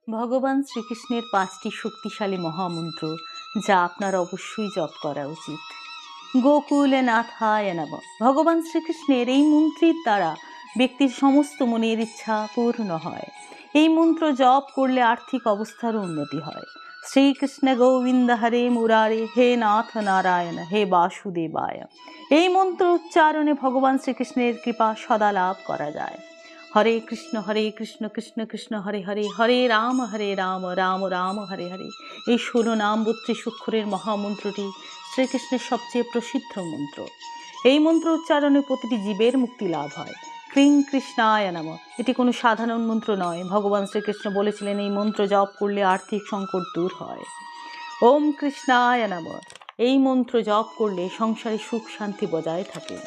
ভগবান শ্রীকৃষ্ণের 5টি শক্তিশালী মহামন্ত্র যা আপনার অবশ্যই জপ করা উচিত। গোকুলে নাথায় নমঃ। ভগবান শ্রীকৃষ্ণের এই মন্ত্রের দ্বারা ব্যক্তির সমস্ত মনের ইচ্ছা পূর্ণ হয়। এই মন্ত্র জপ করলে আর্থিক অবস্থারও উন্নতি হয়। শ্রীকৃষ্ণ গোবিন্দ হরে মুরারে, হে নাথ নারায়ণ, হে বাসুদেবায়। এই মন্ত্র উচ্চারণে ভগবান শ্রীকৃষ্ণের কৃপা সদা লাভ করা যায়। হরে কৃষ্ণ কৃষ্ণ কৃষ্ণ হরে হরে, হরে রাম রাম রাম হরে হরে। এই 16 নাম 32 অক্ষরের মহামন্ত্রটি শ্রীকৃষ্ণের সবচেয়ে প্রসিদ্ধ মন্ত্র। এই মন্ত্র উচ্চারণে প্রতিটি জীবের মুক্তি লাভ হয়। ক্রিং কৃষ্ণায় নমঃ। এটি কোনো সাধারণ মন্ত্র নয়। ভগবান শ্রীকৃষ্ণ বলেছিলেন এই মন্ত্র জপ করলে আর্থিক সংকট দূর হয়। ওম কৃষ্ণায় নমঃ। এই মন্ত্র জপ করলে সংসারে সুখ শান্তি বজায় থাকে।